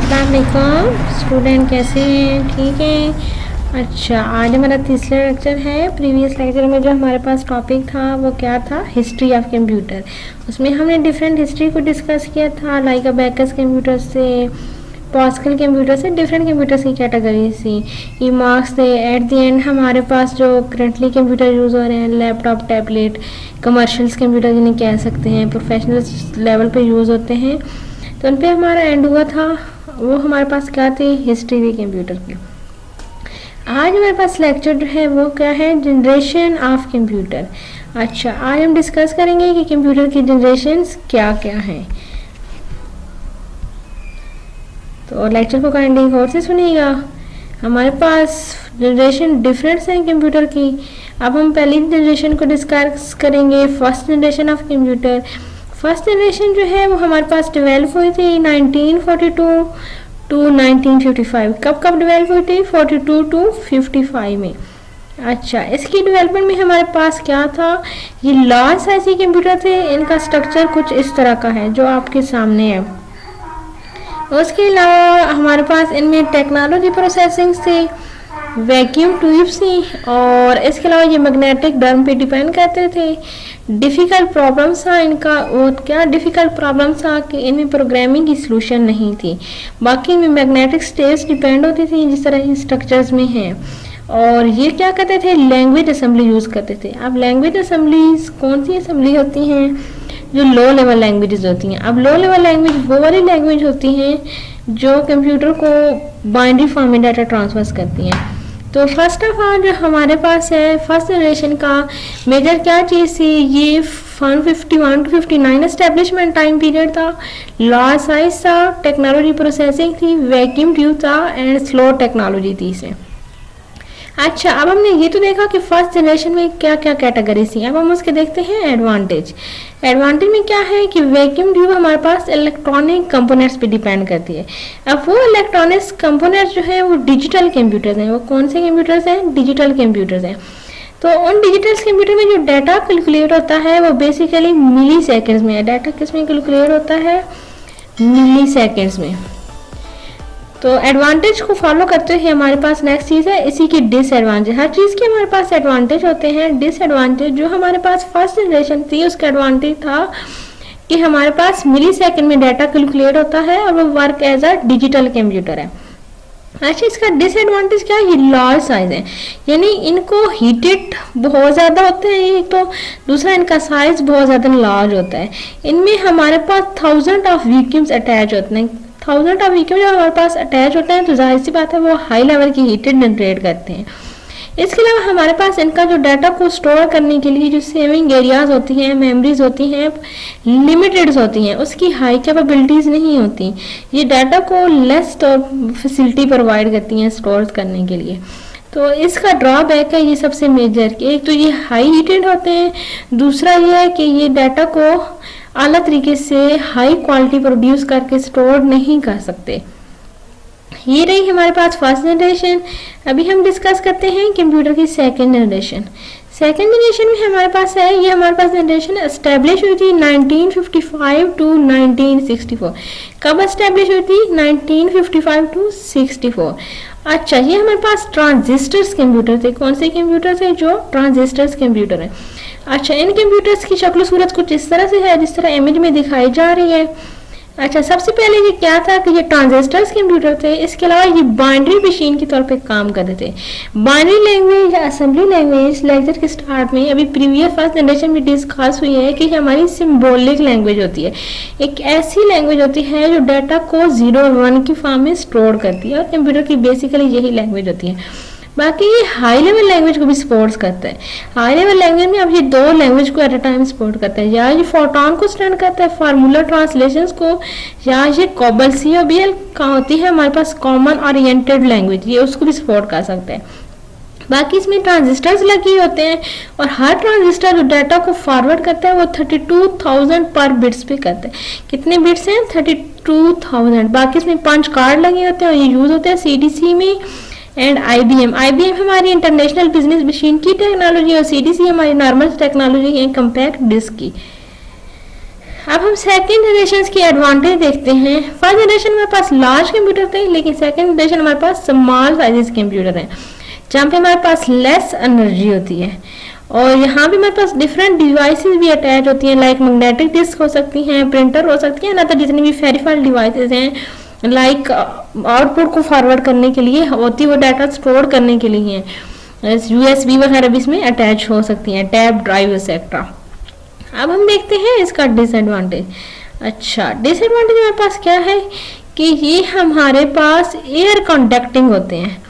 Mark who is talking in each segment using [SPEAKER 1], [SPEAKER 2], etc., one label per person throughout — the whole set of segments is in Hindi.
[SPEAKER 1] अस्सलाम वालेकुम स्टूडेंट, कैसे हैं? ठीक है। अच्छा, आज हमारा तीसरा लेक्चर है। प्रीवियस लेक्चर में जो हमारे पास टॉपिक था वो क्या था? History of computer. उसमें हमने डिफरेंट हिस्ट्री को डिस्कस किया था, लाइक अबेकस कंप्यूटर से, पास्कल कंप्यूटर से, डिफरेंट कंप्यूटर्स की कैटेगरी थी, ई मार्क्स थे। एट द एंड हमारे पास जो करंटली कंप्यूटर यूज़ हो रहे हैं, लैपटॉप, टैबलेट, कमर्शियल्स कंप्यूटर जिन्हें कह सकते हैं, प्रोफेशनल लेवल पे यूज़ होते हैं, तो उन पर हमारा एंड हुआ था। वो हमारे पास क्या थी? हिस्ट्री थी कंप्यूटर की। आज हमारे पास लेक्चर जो है वो क्या है? Generation of computer. अच्छा, आज हम डिस्कस करेंगे कि कंप्यूटर की जनरेशन्स क्या क्या हैं। तो लेक्चर को काइंडली गौर से सुनिएगा। हमारे पास जनरेशन डिफरेंट हैं कंप्यूटर की। अब हम पहली जनरेशन को डिस्कस करेंगे, first generation of computer. First generation जो है वो हमारे पास डेवलप हुई थी 1942 टू 1955। कब कब डेवलप हुई थी? 42 टू 55 में। अच्छा, इसकी डेवलपमेंट में हमारे पास क्या था? ये लार्ज साइज के कंप्यूटर थे। इनका स्ट्रक्चर कुछ इस तरह का है जो आपके सामने है। उसके अलावा हमारे पास इनमें टेक्नोलॉजी प्रोसेसिंग थी, वैक्यूम ट्यूब्स थी, और इसके अलावा ये मैग्नेटिक ड्रम पे डिपेंड करते थे। डिफ़िकल्ट प्रॉब्लम्स था इनका। और क्या डिफ़िकल्ट प्रॉब्लम्स था कि इनमें प्रोग्रामिंग की सलूशन नहीं थी। बाकी इनमें मैग्नेटिक स्टेट्स डिपेंड होती थी जिस तरह इन स्ट्रक्चर्स में हैं। और ये क्या करते थे? लैंग्वेज असेंबली यूज़ करते थे। अब लैंग्वेज असेंबलीज कौन सी असेंबली होती हैं? जो लो लेवल लैंग्वेजेस होती हैं। अब लो लेवल लैंग्वेज वो वाली लैंग्वेज होती हैं जो कंप्यूटर को बाइनरी फॉर्म में डाटा ट्रांसफर करती हैं। तो फर्स्ट ऑफ ऑल जो हमारे पास है फर्स्ट जनरेशन का मेजर क्या चीज़ थी? ये 151 टू 59 एस्टेब्लिशमेंट टाइम पीरियड था, लार्ज साइज था, टेक्नोलॉजी प्रोसेसिंग थी, वैक्यूम ट्यूब था, एंड स्लो टेक्नोलॉजी थी इसे। अच्छा, अब हमने ये तो देखा कि फर्स्ट जनरेशन में क्या क्या कैटेगरीज थी। अब हम उसके देखते हैं एडवांटेज। एडवांटेज में क्या है कि वैक्यूम ट्यूब हमारे पास इलेक्ट्रॉनिक कंपोनेंट्स पे डिपेंड करती है। अब वो इलेक्ट्रॉनिक्स कंपोनेंट्स जो है वो डिजिटल कंप्यूटर्स हैं। वो कौन से कंप्यूटर्स हैं? डिजिटल कंप्यूटर्स हैं। तो उन डिजिटल कंप्यूटर में जो डाटा कैलकुलेट होता है वो बेसिकली मिली सेकेंड्स में है। डाटा किस में कैलकुलेट होता है? मिली सेकेंड्स में। तो एडवांटेज को फॉलो करते हुए हमारे पास नेक्स्ट चीज़ है इसी की डिसएडवांटेज। हर चीज़ के हमारे पास एडवांटेज होते हैं, डिसएडवांटेज। जो हमारे पास फर्स्ट जनरेशन थी उसका एडवांटेज था कि हमारे पास मिली सेकेंड में डाटा कैलकुलेट होता है और वो work as a digital computer है। अच्छा, इसका डिसएडवांटेज क्या है? ये लार्ज साइज है, यानी इनको हीटेड बहुत ज़्यादा होते हैं एक तो, दूसरा इनका साइज बहुत ज़्यादा लार्ज होता है। इनमें हमारे पास 1000 ऑफ वैक्यूम्स अटैच होते हैं। 1000 ऑफ वैक्यूम जब हमारे पास अटैच होते हैं तो जाहिर सी बात है वो हाई लेवल की हीटेड जनरेट करते हैं। इसके अलावा हमारे पास इनका जो डाटा को स्टोर करने के लिए जो सेविंग एरियाज होती हैं, मेमोरीज होती हैं, लिमिटेड होती हैं, उसकी हाई कैपेबिलिटीज़ नहीं होती। ये डाटा को लेस फैसिलिटी प्रोवाइड करती हैं स्टोर करने के लिए। तो इसका ड्रॉबैक है ये सबसे मेजर कि एक तो ये हाई हीटेड होते हैं, दूसरा ये है कि ये डाटा को आला तरीके से हाई क्वालिटी प्रोड्यूस करके स्टोर नहीं कर सकते। ये रही हमारे पास फर्स्ट जनरेशन। अभी हम डिस्कस करते हैं कंप्यूटर की सेकंड जनरेशन। सेकंड जनरेशन में हमारे पास है, ये हमारे पास जनरेशन एस्टेब्लिश हुई थी 1955 टू 1964। कब एस्टेब्लिश हुई थी? 1955 टू 64। अच्छा, ये हमारे पास ट्रांजिस्टर्स कंप्यूटर थे। कौन से कंप्यूटर थे? जो ट्रांजिस्टर्स कंप्यूटर है। अच्छा, इन कंप्यूटर्स की शक्ल सूरत कुछ इस तरह से है जिस तरह इमेज में दिखाई जा रही है। अच्छा, सबसे पहले ये क्या था कि ये ट्रांजिस्टर्स कंप्यूटर थे। इसके अलावा ये बाइनरी मशीन के तौर पे काम करते थे। बाइनरी लैंग्वेज या असेंबली लैंग्वेज लेक्चर के स्टार्ट में अभी प्रीवियस फर्स्ट जनरेशन में डिस्कस हुई है कि हमारी सिंबॉलिक लैंग्वेज होती है। एक ऐसी लैंग्वेज होती है जो डाटा को 0 और 1 की फॉर्म में स्टोर करती है, और कंप्यूटर की बेसिकली यही लैंग्वेज होती है। बाकी ये हाई लेवल लैंग्वेज को भी सपोर्ट करता है। हाई लेवल लैंग्वेज में अब ये 2 लैंग्वेज को एट अ टाइम सपोर्ट करता है। या ये फोटोन को स्टैंड करता है, फार्मूला ट्रांसलेशंस को, या ये कोबल COBL का होती है हमारे पास कॉमन ओरिएंटेड लैंग्वेज, ये उसको भी सपोर्ट कर सकता है। बाकी इसमें ट्रांजिस्टर्स लगे होते हैं और हर ट्रांजिस्टर जो डाटा को फॉरवर्ड करता है वो 32,000 पर बिट्स पे करता है। कितने बिट्स हैं? 32,000। बाकी इसमें 5 कार्ड लगे होते हैं और ये यूज होते हैं CDC में एंड IBM हमारी इंटरनेशनल बिजनेस मशीन की टेक्नोलॉजी और CDC हमारी नॉर्मल टेक्नोलॉजी है कम्पैक्ट डिस्क की। अब हम सेकंड जनरेशन की एडवांटेज देखते हैं। फर्स्ट जनरेशन हमारे पास लार्ज कंप्यूटर थे, लेकिन सेकंड जनरेशन हमारे पास स्मॉल साइजेस कंप्यूटर हैं, जहाँ पे हमारे पास लेस एनर्जी होती है। और यहाँ भी हमारे पास डिफरेंट डिवाइसेस भी अटैच होती हैं, लाइक मैग्नेटिक डिस्क हो सकती हैं, प्रिंटर हो सकती है ना, तो जितनी भी फेरिफाइड डिवाइसेस हैं, लाइक आउटपुट को फॉरवर्ड करने के लिए होती है, वो डाटा स्टोर करने के लिए हैं, USB वगैरह भी इसमें अटैच हो सकती हैं, टैब ड्राइव एक्सेट्रा। अब हम देखते हैं इसका डिसएडवांटेज। अच्छा, डिसएडवांटेज हमारे पास क्या है कि ये हमारे पास एयर कंडक्टिंग होते हैं।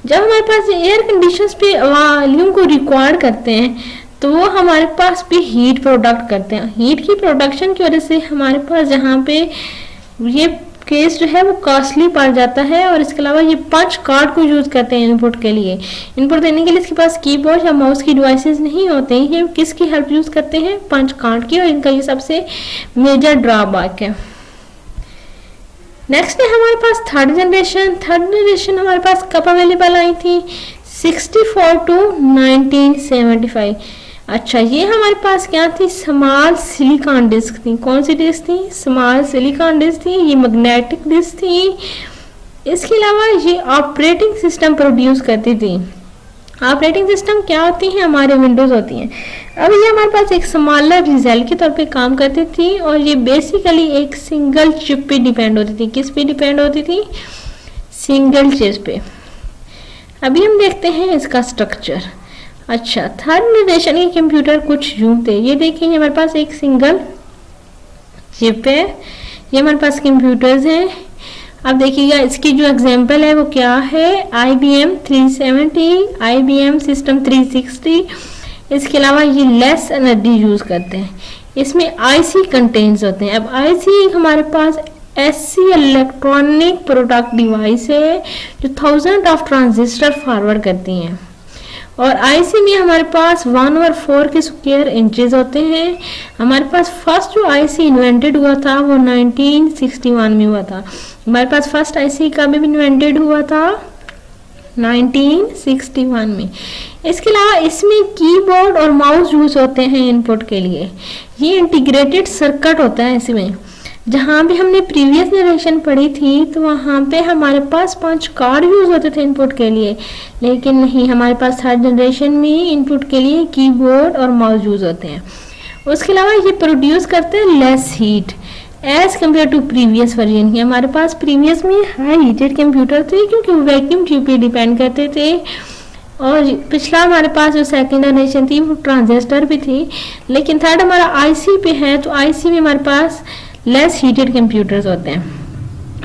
[SPEAKER 1] जब हमारे पास एयर कंडीशंस पे वॉल्यूम को रिक्वायर करते हैं तो वो हमारे पास भी हीट प्रोडक्ट करते हैं। हीट की प्रोडक्शन की वजह से हमारे पास यहाँ पे ये केस जो है वो कॉस्टली पड़ जाता है। और इसके अलावा ये पंच कार्ड को यूज़ करते हैं इनपुट के लिए। इनपुट देने के लिए इसके पास कीबोर्ड या माउस की डिवाइसेस नहीं होते हैं। ये किसकी हेल्प यूज़ करते हैं? पंच कार्ड की, और इनका ये सबसे मेजर ड्रॉबैक है। नेक्स्ट है हमारे पास थर्ड जनरेशन। थर्ड जनरेशन हमारे पास कब अवेलेबल आई थी? 64 to 1975। अच्छा, ये हमारे पास क्या थी? स्मॉल सिलिकॉन डिस्क थी। कौन सी डिस्क थी? स्मॉल सिलिकॉन डिस्क थी। ये मैग्नेटिक डिस्क थी। इसके अलावा ये ऑपरेटिंग सिस्टम प्रोड्यूस करती थी। ऑपरेटिंग सिस्टम क्या होती है? हमारे विंडोज होती हैं। अब ये हमारे पास एक स्मॉलर रिजल्ट के तौर पे काम करती थी, और ये बेसिकली एक सिंगल चिप पे डिपेंड होती थी। किस पे डिपेंड होती थी? सिंगल चिप पे। अभी हम देखते हैं इसका स्ट्रक्चर। अच्छा, थर्ड जनरेशन के कंप्यूटर कुछ यूं थे। ये देखिए, हमारे पास एक सिंगल चिप है, ये हमारे पास कंप्यूटर्स हैं। अब देखिएगा, इसकी जो एग्जांपल है वो क्या है? IBM 370, IBM system 360। इसके अलावा ये लेस एनर्जी यूज करते हैं। इसमें IC कंटेंट्स होते हैं। अब IC हमारे पास SC इलेक्ट्रॉनिक प्रोडक्ट डिवाइस है जो 1000 ऑफ ट्रांजिस्टर फॉरवर्ड करती हैं। और IC में हमारे पास 1/4 के स्क्वायर इंचेस होते हैं। हमारे पास फर्स्ट जो IC इन्वेंटेड हुआ था वो 1961 में हुआ था। हमारे पास फर्स्ट IC कब इन्वेंटेड हुआ था? 1961 में। इसके अलावा इसमें कीबोर्ड और माउस यूज होते हैं इनपुट के लिए। ये इंटीग्रेटेड सर्किट होता है इसमें। जहाँ भी हमने प्रीवियस जनरेशन पढ़ी थी तो वहाँ पे हमारे पास 5 कार्ड यूज होते थे इनपुट के लिए, लेकिन नहीं, हमारे पास थर्ड जनरेशन में इनपुट के लिए कीबोर्ड और माउस यूज होते हैं। उसके अलावा ये प्रोड्यूस करते हैं less heat as compare to previous version. ही हमारे पास प्रीवियस में हाई हीटेड कंप्यूटर थे क्योंकि वैक्यूम ट्यूब पे डिपेंड करते थे। और पिछला हमारे पास जो सेकेंड जनरेशन थी वो ट्रांजिस्टर भी थी, लेकिन थर्ड हमारा IC पे है तो IC में हमारे पास लेस हीटेड कंप्यूटर्स होते हैं।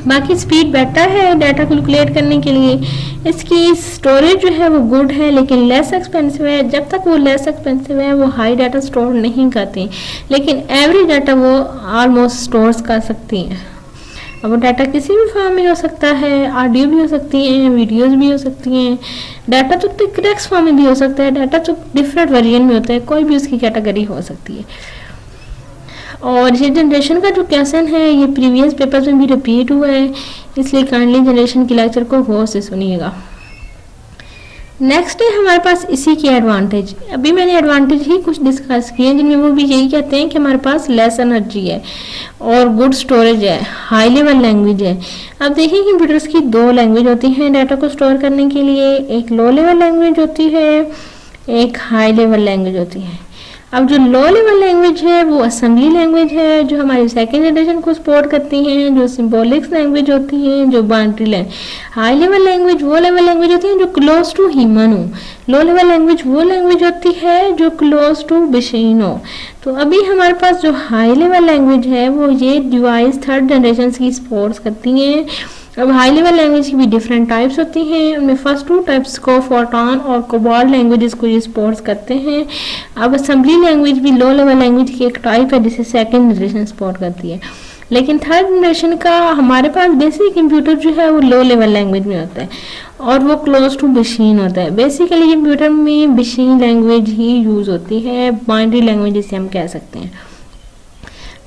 [SPEAKER 1] बाकी स्पीड बेटर है डाटा कैलकुलेट करने के लिए। इसकी स्टोरेज जो है वो गुड है, लेकिन लेस एक्सपेंसिव है। जब तक वो लेस एक्सपेंसिव है वो हाई डाटा स्टोर नहीं करती, लेकिन एवरेज डाटा वो ऑलमोस्ट स्टोर कर सकती हैं। अब वो डाटा किसी भी फॉर्म में हो सकता है, ऑडियो भी हो सकती हैं, वीडियोस भी हो सकती हैं। डाटा तो टेक्स्ट फॉर्म में भी हो सकता है, डाटा तो डिफरेंट वर्जन में होता है, कोई भी उसकी कैटेगरी हो सकती है। और ये जनरेशन का जो क्वेश्चन है ये प्रीवियस पेपर्स में भी रिपीट हुआ है, इसलिए काइंडली जनरेशन के लेक्चर को गौर से सुनिएगा। नेक्स्ट है हमारे पास इसी की एडवांटेज। अभी मैंने एडवांटेज ही कुछ डिस्कस किए, जिनमें वो भी यही कहते हैं कि हमारे पास लेस एनर्जी है और गुड स्टोरेज है, हाई लेवल लैंग्वेज है। अब देखिए, कंप्यूटर्स की 2 लैंग्वेज होती हैं डाटा को स्टोर करने के लिए। एक लो लेवल लैंग्वेज होती है, एक हाई लेवल लैंग्वेज होती है। अब जो लो लेवल लैंग्वेज है वो असेंबली लैंग्वेज है, जो हमारी सेकेंड जनरेशन को सपोर्ट करती हैं, जो सिंबॉलिक्स लैंग्वेज होती हैं, जो binary language. High level language वो लेवल लैंग्वेज होती है जो क्लोज टू ह्यूमन हो। लो लेवल लैंग्वेज वो लैंग्वेज होती है जो क्लोज टू मशीन हो। तो अभी हमारे पास जो हाई लेवल लैंग्वेज है वो ये डिवाइस थर्ड जनरेशन की सपोर्ट करती हैं। अब हाई लेवल लैंग्वेज की भी डिफरेंट टाइप्स होती हैं। उनमें फर्स्ट 2 टाइप्स को फोरट्रॉन और कोबाल्ट लैंग्वेजेस को ये सपोर्ट करते हैं। अब असेंबली लैंग्वेज भी लो लेवल लैंग्वेज की एक टाइप है जिसे सेकंड जनरेशन सपोर्ट करती है, लेकिन थर्ड जनरेशन का हमारे पास बेसिक कंप्यूटर जो है वो लो लेवल लैंग्वेज में होता है और वो क्लोज टू मशीन होता है। बेसिकली कंप्यूटर में मशीन लैंग्वेज ही यूज होती है, बाइनरी लैंग्वेज जिसे हम कह सकते हैं।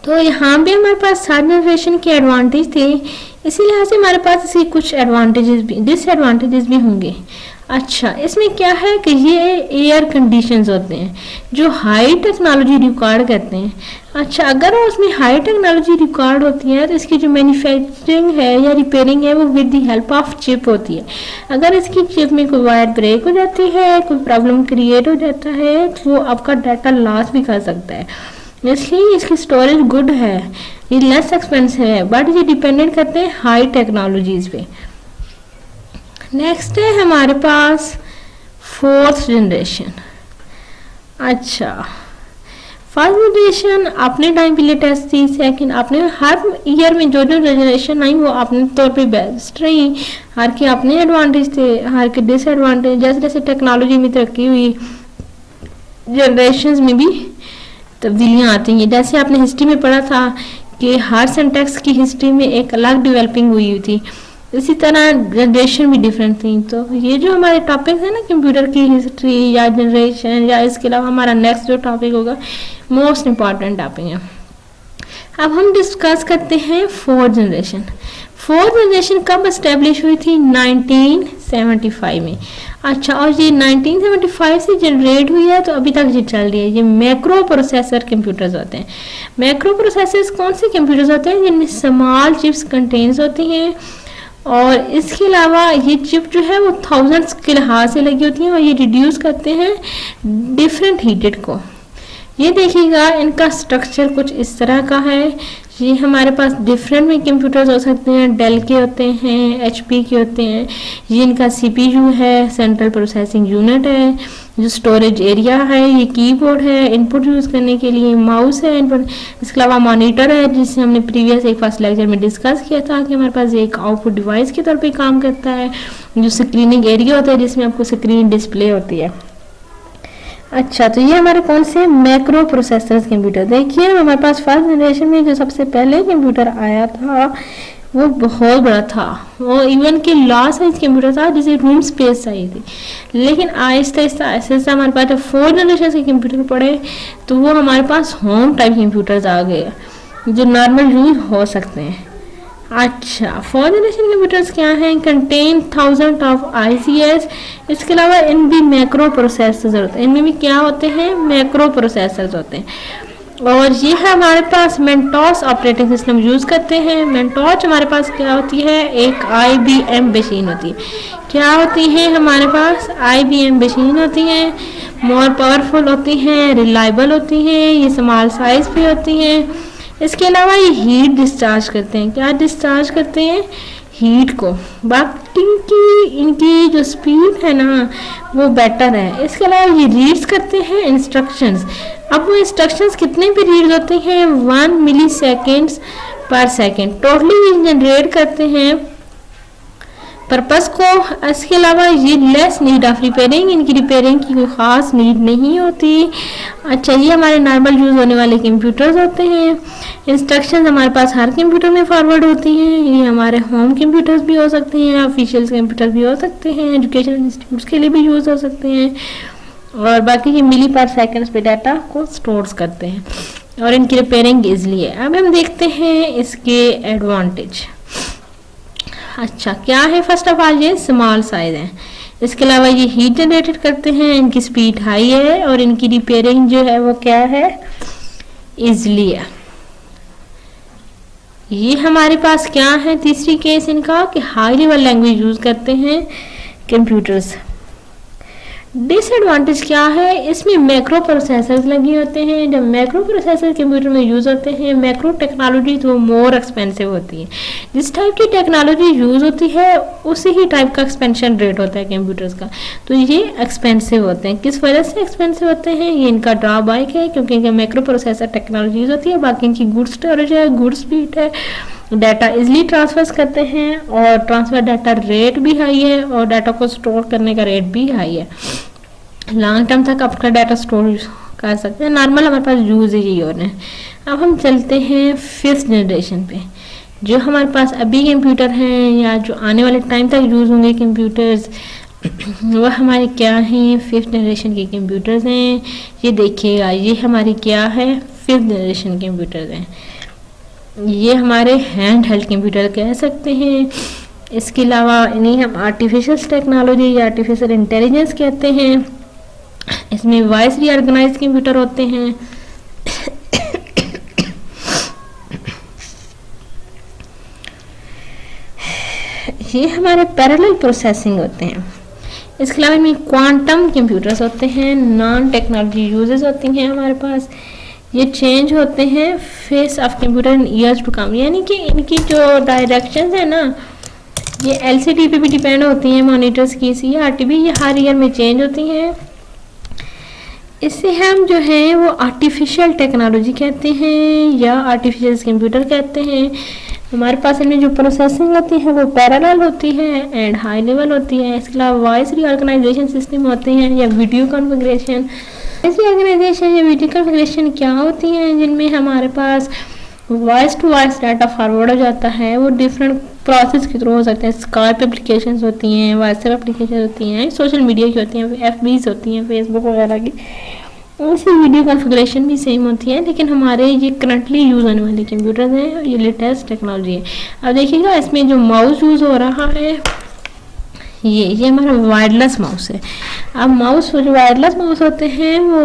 [SPEAKER 1] तो यहाँ भी हमारे पास थर्ड जनरेशन की एडवांटेज थे, इसी लिहाज से हमारे पास इसके कुछ एडवांटेजेस भी डिसएडवांटेजेस भी होंगे। अच्छा, इसमें क्या है कि ये एयर कंडीशंस होते हैं जो हाई टेक्नोलॉजी रिक्वायर्ड करते हैं। अच्छा, अगर उसमें हाई टेक्नोलॉजी रिक्वायर्ड होती है तो इसकी जो मैन्युफैक्चरिंग है या रिपेयरिंग है वो with the help of chip होती है। अगर इसकी चिप में कोई वायर ब्रेक हो जाती है, कोई प्रॉब्लम क्रिएट हो जाता है, तो वो आपका डाटा लॉस भी कर सकता है। इसलिए इसकी स्टोरेज गुड है, ये लेस एक्सपेंसिव है, बट ये डिपेंडेंट करते हैं हाई टेक्नोलॉजीज पे। नेक्स्ट है हमारे पास फोर्थ जनरेशन। अच्छा, फर्स्ट जनरेशन अपने टाइम पे लेटेस्ट थी, सेकंड अपने हर ईयर में जो जो जनरेशन आई वो अपने तौर पे बेस्ट रही। हर के अपने एडवांटेज थे, हर के डिसएडवांटेज। जैसे जैसे टेक्नोलॉजी में तरक्की हुई, जनरेशन में भी तब्दीलियाँ आती हैं। जैसे आपने हिस्ट्री में पढ़ा था कि हर सिंटैक्स की हिस्ट्री में एक अलग डेवलपिंग हुई थी, इसी तरह जनरेशन भी डिफरेंट थी। तो ये जो हमारे टॉपिक है ना, कंप्यूटर की हिस्ट्री या जनरेशन, या इसके अलावा हमारा नेक्स्ट जो टॉपिक होगा मोस्ट इम्पॉर्टेंट टॉपिक है। अब हम डिस्कस करते हैं फोर्थ जनरेशन। फोर्थ जनरेशन कब एस्टेब्लिश हुई थी? 1975 में। अच्छा, और ये 1975 से जनरेट हुई है तो अभी तक ये चल रही है। ये मैक्रो प्रोसेसर कंप्यूटर्स होते हैं। मैक्रो प्रोसेसर्स कौन से कंप्यूटर्स होते हैं? जिनमें स्मॉल चिप्स कंटेन्स होती हैं, और इसके अलावा ये चिप जो है वो थाउजेंड्स के लिहाज से लगी होती हैं, और ये रिड्यूस करते हैं डिफरेंट हीटेड को। ये देखिएगा, इनका स्ट्रक्चर कुछ इस तरह का है। ये हमारे पास डिफरेंट में कंप्यूटर्स हो सकते हैं, डेल के होते हैं, एचपी के होते हैं। ये इनका सीपीयू है, सेंट्रल प्रोसेसिंग यूनिट है, जो स्टोरेज एरिया है, ये कीबोर्ड है इनपुट यूज़ करने के लिए, माउस है इनपुट, इसके अलावा मॉनिटर है जिसे हमने प्रीवियस एक फर्स्ट लेक्चर में डिस्कस किया था कि हमारे पास एक आउटपुट डिवाइस के तौर पे काम करता है, जो स्क्रीनिंग एरिया होता है जिसमें आपको स्क्रीन डिस्प्ले होती है। अच्छा, तो ये हमारे कौन से मैक्रो प्रोसेसर्स कंप्यूटर। देखिए, हमारे पास फर्स्ट जनरेशन में जो सबसे पहले कंप्यूटर आया था वो बहुत बड़ा था, वो इवन के लार्ज साइज कंप्यूटर था जिसे रूम स्पेस चाहिए थी। लेकिन आहिस्ता आहिस्ता ऐसे हमारे पास जब फोर्थ जनरेशन के कंप्यूटर पड़े तो वो हमारे पास होम टाइप कंप्यूटर्स आ गए जो नॉर्मल यूज हो सकते हैं। अच्छा, फोर्थ जनरेशन कंप्यूटर्स क्या हैं? Contain thousand of ICS। इसके अलावा इन भी मैक्रो प्रोसेसर्स होते हैं, इनमें भी क्या होते हैं? मैक्रो प्रोसेसर्स होते हैं। और ये है हमारे पास मेंटोस ऑपरेटिंग सिस्टम यूज़ करते हैं। मेंटोस हमारे पास क्या होती है? एक IBM मशीन होती है। क्या होती है हमारे पास? IBM मशीन होती है, मोर पावरफुल होती हैं, रिलायबल होती हैं, ये स्मॉल साइज भी होती हैं। इसके अलावा ये हीट डिस्चार्ज करते हैं। क्या डिस्चार्ज करते हैं? हीट को। बाकी इनकी जो स्पीड है ना वो बेटर है। इसके अलावा ये रीड्स करते हैं इंस्ट्रक्शंस। अब वो इंस्ट्रक्शंस कितने पे रीड होते हैं? 1 मिली सेकेंड्स पर सेकेंड टोटली ये जनरेट करते हैं पर्पस को। इसके अलावा ये लेस नीड ऑफ रिपेयरिंग, इनकी रिपेयरिंग की कोई ख़ास नीड नहीं होती। अच्छा, ये हमारे नॉर्मल यूज़ होने वाले कंप्यूटर्स होते हैं। इंस्ट्रक्शंस हमारे पास हर कंप्यूटर में फॉरवर्ड होती हैं। ये हमारे होम कंप्यूटर्स भी हो सकते हैं, ऑफिशियल कंप्यूटर भी हो सकते हैं, एजुकेशनल इंस्टीट्यूट्स के लिए भी यूज़ हो सकते हैं। और बाकी ये मिली पर सेकेंड्स पे डाटा को स्टोर करते हैं और इनकी रिपेयरिंग ईजिली है। अब हम देखते हैं इसके एडवांटेज। अच्छा, क्या है? फर्स्ट ऑफ ऑल ये स्मॉल साइज है। इसके अलावा ये हीट जनरेटेड करते हैं, इनकी स्पीड हाई है, और इनकी रिपेयरिंग जो है वो क्या है? इजली है। ये हमारे पास क्या है? तीसरी केस इनका कि हाई लेवल लैंग्वेज यूज करते हैं कंप्यूटर्स। डिसएडवांटेज क्या है? इसमें मैक्रो प्रोसेसर्स लगे होते हैं। जब मैक्रो प्रोसेसर कंप्यूटर में यूज़ होते हैं, मैक्रो टेक्नोलॉजी तो मोर एक्सपेंसिव होती है। जिस टाइप की टेक्नोलॉजी यूज़ होती है उसी ही टाइप का एक्सपेंशन रेट होता है कंप्यूटर्स का, तो ये एक्सपेंसिव होते हैं। किस वजह से एक्सपेंसिव होते हैं? ये इनका ड्रॉबैक है, क्योंकि इनका मैक्रो प्रोसेसर टेक्नोलॉजी यूज़ होती है। बाकी इनकी गुड स्टोरेज है, गुड स्पीड है, डाटा इजली ट्रांसफर करते हैं, और ट्रांसफर डाटा रेट भी हाई है, और डाटा को स्टोर करने का रेट भी हाई है। लॉन्ग टर्म तक आपका डाटा स्टोर कर सकते हैं। नॉर्मल हमारे पास यूज ही हो रहे हैं। अब हम चलते हैं फिफ्थ जनरेशन पे। जो हमारे पास अभी कंप्यूटर हैं या जो आने वाले टाइम तक यूज़ होंगे कंप्यूटर्स, वह हमारे क्या हैं? फिफ्थ जनरेशन के कंप्यूटर्स हैं। ये देखिएगा, ये हमारी क्या है? फिफ्थ जनरेशन कंप्यूटर्स हैं। ये हमारे हैंड हेल्ड कंप्यूटर कह सकते हैं। इसके अलावा इन्हीं हम आर्टिफिशियल टेक्नोलॉजी या आर्टिफिशियल इंटेलिजेंस कहते हैं। इसमें वॉइस रीऑर्गेनाइज कंप्यूटर होते हैं। ये हमारे पैरेलल प्रोसेसिंग होते हैं। इसके अलावा इनमें क्वांटम कंप्यूटर्स होते हैं, नॉन टेक्नोलॉजी यूजेस होती हैं हमारे पास। ये चेंज होते हैं face of computer in years to come, यानी कि इनकी जो डायरेक्शंस है ना, ये एलसीडी पे भी डिपेंड होती हैं मॉनिटर्स की। सी आरटीबी ये हर ईयर में चेंज होती हैं। इसे हम जो है वो आर्टिफिशियल टेक्नोलॉजी कहते हैं या आर्टिफिशियल कंप्यूटर कहते हैं। हमारे पास इनमें जो प्रोसेसिंग होती है वो पैरेलल होती है एंड हाई लेवल होती है। इसके अलावा वॉइस रीऑर्गेनाइजेशन सिस्टम होते हैं या वीडियो कॉन्फ़िगरेशन। वॉइस रीऑर्गेनाइजेशन या वीडियो कॉन्फ़िगरेशन क्या होती हैं, जिनमें हमारे पास voice to voice data forward हो जाता है। वो डिफरेंट प्रोसेस के थ्रू हो सकते हैं। स्काइप एप्लीकेशंस होती हैं, व्हाट्सएप एप्लीकेशन होती हैं, सोशल मीडिया की होती हैं, एफबीज होती हैं, फेसबुक वगैरह की। उसी वीडियो कॉन्फ़िगरेशन भी सेम होती है, लेकिन हमारे ये करंटली यूज़ होने वाले कंप्यूटर हैं, ये लेटेस्ट टेक्नोलॉजी है। अब देखिएगा इसमें जो माउस यूज़ हो रहा है ये हमारा वायरलेस माउस है। अब माउस जो वायरलेस माउस होते हैं वो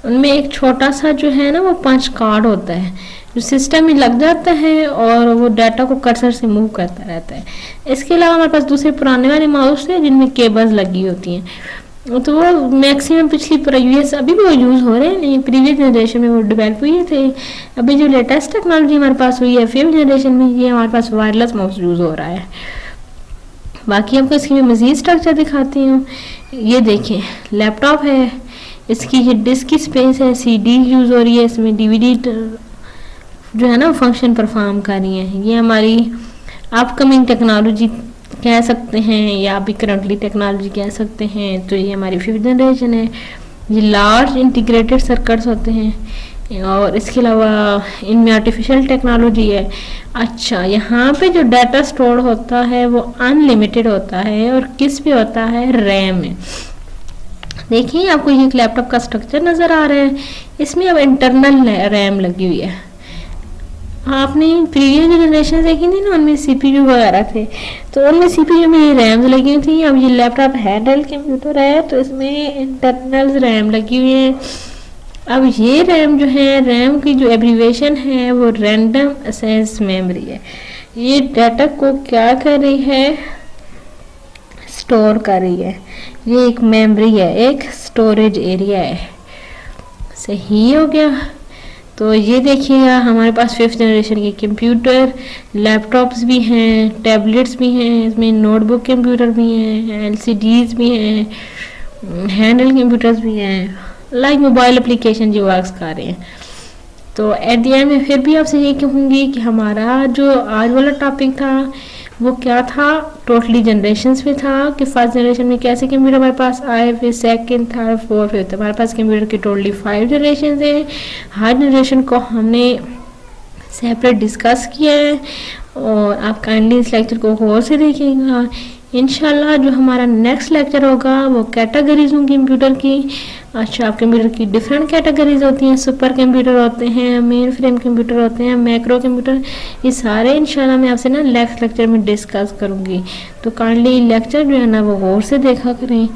[SPEAKER 1] उनमें एक छोटा सा जो है ना वो पंच कार्ड होता है जो सिस्टम में लग जाता है और वो डाटा को कर्सर से मूव करता रहता है। इसके अलावा हमारे पास दूसरे पुराने वाले माउस है जिनमें केबल्स लगी होती हैं, तो वो मैक्सिमम पिछली यूएस अभी भी वो यूज़ हो रहे हैं, लेकिन प्रीवियस जनरेशन में वो डेवलप हुए थे। अभी जो लेटेस्ट टेक्नोलॉजी हमारे पास हुई है 5th जनरेशन में, ये हमारे पास वायरलेस माउस यूज़ हो रहा है। बाकी आपको इसकी मैं मज़ीद स्ट्रक्चर दिखाती हूँ। ये देखें लैपटॉप है, इसकी ये डिस्क की स्पेस है, सीडी यूज़ हो रही है, इसमें डीवीडी जो है ना फंक्शन परफॉर्म कर रही है। ये हमारी अपकमिंग टेक्नोलॉजी कह सकते हैं या अभी करंटली टेक्नोलॉजी कह सकते हैं। तो ये हमारी 5th जनरेशन है। ये लार्ज इंटीग्रेटेड सर्किट्स होते हैं और इसके अलावा इनमें आर्टिफिशियल टेक्नोलॉजी है। अच्छा, यहाँ पे जो डाटा स्टोर होता है वो अनलिमिटेड होता है और किस पे होता है, रैम में। देखिए आपको ये लैपटॉप का स्ट्रक्चर नज़र आ रहा है, इसमें अब इंटरनल रैम लगी हुई है। आपने प्रीवियस जनरेशन देखी थी ना, उनमें सीपीयू वगैरह थे, तो उनमें सीपीयू में रैम्स लगी हुई थी। अब ये लैपटॉप है डेल कंप्यूटर है तो इसमें इंटरनल रैम लगी हुई है। अब ये रैम जो है, रैम की जो एब्रीवेशन है वो रैंडम एक्सेस मेमोरी है। ये डाटा को क्या कर रही है, स्टोर कर रही है। ये एक मेमोरी है, एक स्टोरेज एरिया है। सही हो गया। तो ये देखिएगा हमारे पास 5th जनरेशन के कंप्यूटर लैपटॉप्स भी हैं, टैबलेट्स भी हैं, इसमें नोटबुक कंप्यूटर भी हैं, एलसीडीज भी हैं, हैंडल कंप्यूटर्स भी हैं, लाइक मोबाइल एप्लीकेशन जो वर्क्स कर रहे हैं। तो एट द एंड में फिर भी आपसे ये कहूँगी कि हमारा जो आज वाला टॉपिक था वो क्या था, टोटली जनरेशन्स पे था कि 1st जनरेशन में कैसे कंप्यूटर हमारे पास आए, फिर 2nd, 3rd, 4th, 5th हमारे पास कंप्यूटर की टोटली 5 जनरेशन है। हर जनरेशन को हमने सेपरेट डिस्कस किया है और आप काइंडली इस लेक्चर को गौर से देखिएगा। इंशाल्लाह जो हमारा नेक्स्ट लेक्चर होगा वो कैटेगरीज होंगी कंप्यूटर की। अच्छा, आप कंप्यूटर की डिफरेंट कैटेगरीज होती हैं, सुपर कंप्यूटर होते हैं, मेन फ्रेम कंप्यूटर होते हैं, मैक्रो कंप्यूटर, ये सारे इंशाल्लाह मैं आपसे ना नेक्स्ट लेक्चर में डिस्कस करूँगी। तो काइंडली लेक्चर जो है ना वो गौर से देखा करें,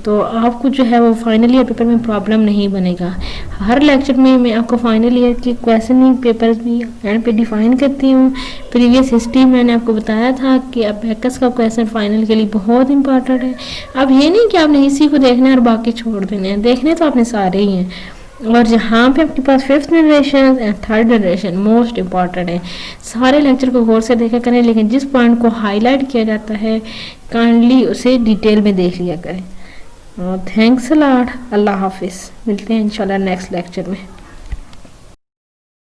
[SPEAKER 1] तो आपको जो है वो फाइनल ईयर पेपर में प्रॉब्लम नहीं बनेगा। हर लेक्चर में मैं आपको फाइनल ईयर के क्वेश्चनिंग पेपर्स भी एंड पे डिफाइन करती हूँ। प्रीवियस हिस्ट्री मैंने आपको बताया था कि अबैकस का क्वेश्चन फाइनल के लिए बहुत इंपॉर्टेंट है। अब ये नहीं कि आपने इसी को देखना है और बाकी छोड़ देने हैं, देखने तो आपने सारे ही हैं। और जहाँ पे आपके पास 5th generation and 3rd generation most important है। सारे लेक्चर को गौर से देखा करें, लेकिन जिस पॉइंट को हाईलाइट किया जाता है काइंडली उसे डिटेल में देख लिया करें। Thanks a lot. अल्लाह हाफिज़। मिलते हैं इंशाल्लाह नेक्स्ट लेक्चर में।